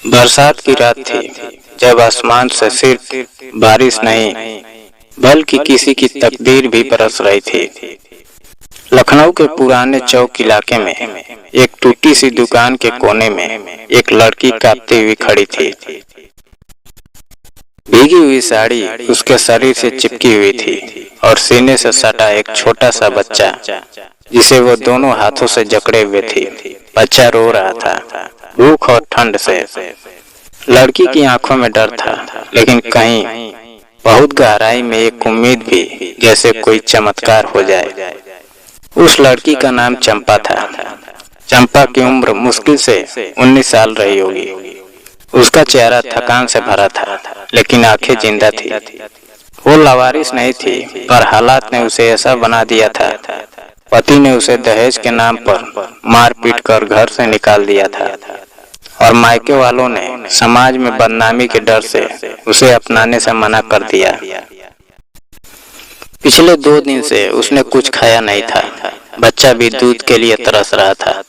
बरसात की रात थी जब आसमान से सिर्फ बारिश नहीं बल्कि किसी की तकदीर भी बरस रही थी। लखनऊ के पुराने चौक इलाके में एक टूटी सी दुकान के कोने में एक लड़की कांपती हुई खड़ी थी। भीगी हुई साड़ी उसके शरीर से चिपकी हुई थी और सीने से सटा एक छोटा सा बच्चा जिसे वो दोनों हाथों से जकड़े हुए थी। बच्चा रो रहा था, भूख और ठंड से। लड़की की आंखों में डर था, लेकिन कहीं बहुत गहराई में एक उम्मीद भी, जैसे कोई चमत्कार हो जाए। उस लड़की का नाम चंपा था। चंपा की उम्र मुश्किल से 19 साल रही होगी। उसका चेहरा थकान से भरा था, लेकिन आंखें जिंदा थी। वो लावारिस नहीं थी, पर हालात ने उसे ऐसा बना दिया था। पति ने उसे दहेज के नाम पर मार पीट कर घर से निकाल दिया था और मायके वालों ने समाज में बदनामी के डर से उसे अपनाने से मना कर दिया। पिछले 2 दिन से उसने कुछ खाया नहीं था। बच्चा भी दूध के लिए तरस रहा था।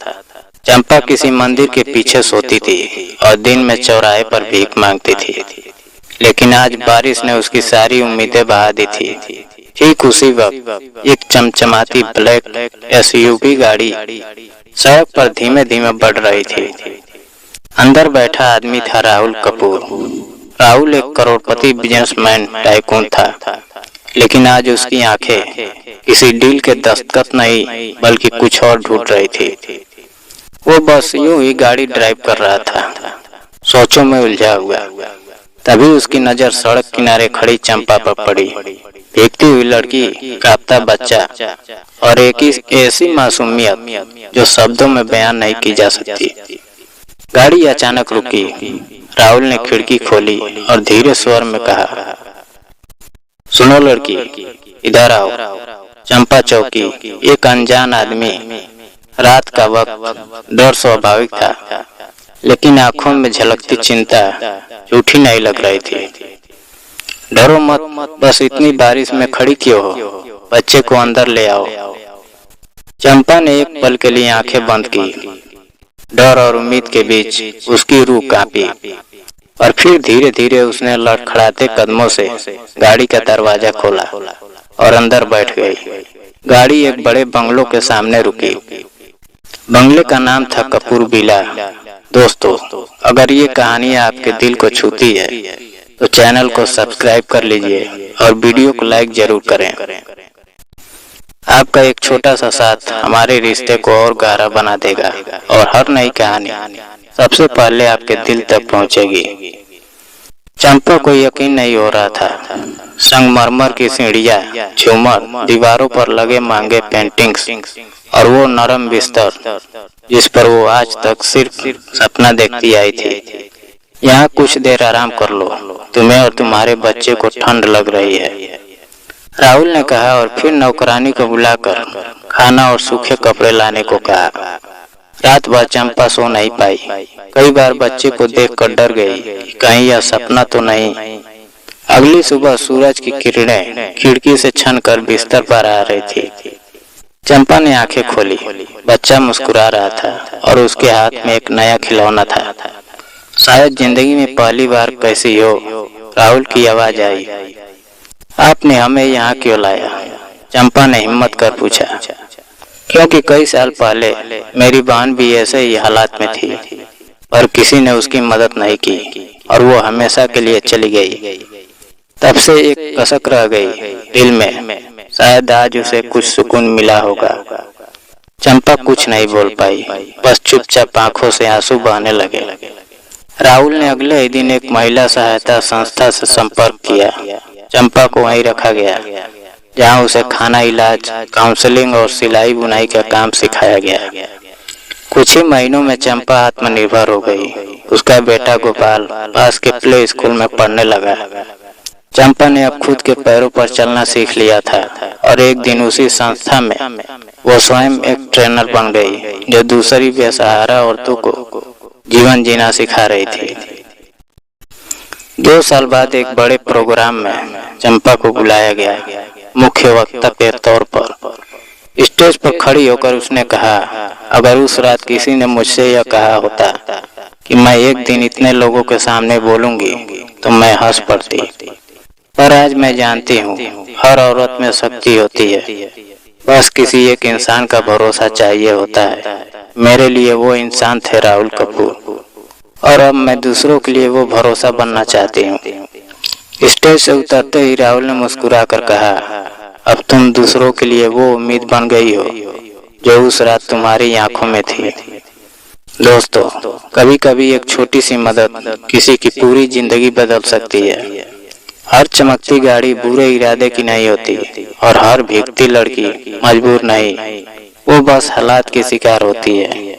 चंपा किसी मंदिर के पीछे सोती थी और दिन में चौराहे पर भीख मांगती थी, लेकिन आज बारिश ने उसकी सारी उम्मीदें बहा दी थी। ठीक उसी वक्त एक चमचमाती ब्लैक एसयूवी गाड़ी सड़क पर धीमे धीमे बढ़ रही थी। अंदर बैठा आदमी था राहुल कपूर। राहुल एक करोड़पति बिजनेसमैन टाइकून था, लेकिन आज उसकी आंखें किसी डील के दस्तखत नहीं बल्कि कुछ और ढूंढ रही थी। वो बस यूं ही गाड़ी ड्राइव कर रहा था, सोचों में उलझा हुआ। तभी उसकी नजर सड़क किनारे खड़ी चंपा पर पड़ी। भीगती हुई लड़की, कांपता बच्चा और एक ऐसी मासूमियत जो शब्दों में बयान नहीं की जा सकती। गाड़ी अचानक रुकी। राहुल ने खिड़की खोली और धीरे स्वर में कहा, सुनो लड़की, इधर आओ। चंपा चौकी। एक अनजान आदमी। रात का वक्त, डर स्वाभाविक था, लेकिन आंखों में झलकती चिंता झूठी नहीं लग रही थी। डरो मत, बस इतनी बारिश में खड़ी क्यों हो? बच्चे को अंदर ले आओ। चंपा ने एक पल के लिए आंखें बंद की। डर और उम्मीद के बीच उसकी रूह कांपी, और फिर धीरे धीरे उसने लड़खड़ाते कदमों से गाड़ी का दरवाजा खोला और अंदर बैठ गई। गाड़ी एक बड़े बंगलों के सामने रुकी। बंगले का नाम था कपूर विला। दोस्तों, अगर ये कहानी आपके दिल को छूती है तो चैनल को सब्सक्राइब कर लीजिए और वीडियो को लाइक जरूर करें। आपका एक छोटा सा साथ हमारे रिश्ते को और गहरा बना देगा और हर नई कहानी सबसे पहले आपके दिल तक पहुंचेगी। चंपा को यकीन नहीं हो रहा था। संगमरमर की सीढ़ियां, झूमर, दीवारों पर लगे महंगे पेंटिंग्स और वो नरम बिस्तर जिस पर वो आज तक सिर्फ सपना देखती आई थी। यहाँ कुछ देर आराम कर लो, तुम्हें और तुम्हारे बच्चे को ठंड लग रही है, राहुल ने कहा और फिर नौकरानी को बुलाकर खाना और सूखे कपड़े लाने को कहा। रात भर चंपा सो नहीं पाई। कई बार बच्चे को देखकर डर गई, कहीं यह सपना तो नहीं। अगली सुबह सूरज की किरणें खिड़की से छनकर बिस्तर पर आ रही थी। चंपा ने आंखें खोली। बच्चा मुस्कुरा रहा था और उसके हाथ में एक नया खिलौना था। शायद जिंदगी में पहली बार कैसी हो। राहुल की आवाज आई, आपने हमें यहाँ क्यों लाया? चंपा ने हिम्मत कर पूछा। क्योंकि कई साल पहले मेरी बहन भी ऐसे ही हालात में थी, पर किसी ने उसकी मदद नहीं की और वो हमेशा के लिए चली गई। तब से एक कसक रह गई दिल में, शायद आज उसे कुछ सुकून मिला होगा। चंपा कुछ नहीं बोल पाई, बस चुपचाप आंखों से आंसू बहने लगे। राहुल ने अगले ही दिन एक महिला सहायता संस्था से संपर्क किया। चंपा को वहीं रखा गया, जहां उसे खाना, इलाज, काउंसलिंग और सिलाई बुनाई का काम सिखाया गया। कुछ ही महीनों में चंपा आत्मनिर्भर हो गई। उसका बेटा गोपाल पास के प्ले स्कूल में पढ़ने लगा। चंपा ने अब खुद के पैरों पर चलना सीख लिया था और एक दिन उसी संस्था में वो स्वयं एक ट्रेनर बन गई, जो दूसरी बेसहारा औरतों को जीवन जीना सिखा रही थी। 2 साल बाद एक बड़े प्रोग्राम में चंपा को बुलाया गया, मुख्य वक्ता के तौर पर। स्टेज पर खड़ी होकर उसने कहा, अगर उस रात किसी ने मुझसे यह कहा होता कि मैं एक दिन इतने लोगों के सामने बोलूंगी तो मैं हंस पड़ती। पर आज मैं जानती हूँ हर औरत में शक्ति होती है, बस किसी एक इंसान का भरोसा चाहिए होता है। मेरे लिए वो इंसान थे राहुल कपूर, और अब मैं दूसरों के लिए वो भरोसा बनना चाहती हूँ। स्टेज से उतरते ही राहुल ने मुस्कुरा कर कहा, अब तुम दूसरों के लिए वो उम्मीद बन गई हो जो उस रात तुम्हारी आंखों में थी। दोस्तों, कभी कभी एक छोटी सी मदद किसी की पूरी जिंदगी बदल सकती है। हर चमकती गाड़ी बुरे इरादे की नहीं होती, और हर भीगती लड़की मजबूर नहीं, वो बस हालात की शिकार होती है।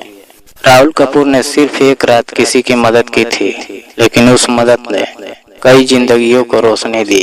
राहुल कपूर ने सिर्फ एक रात किसी की मदद की थी, लेकिन उस मदद ने कई जिंदगियों को रोशनी दी।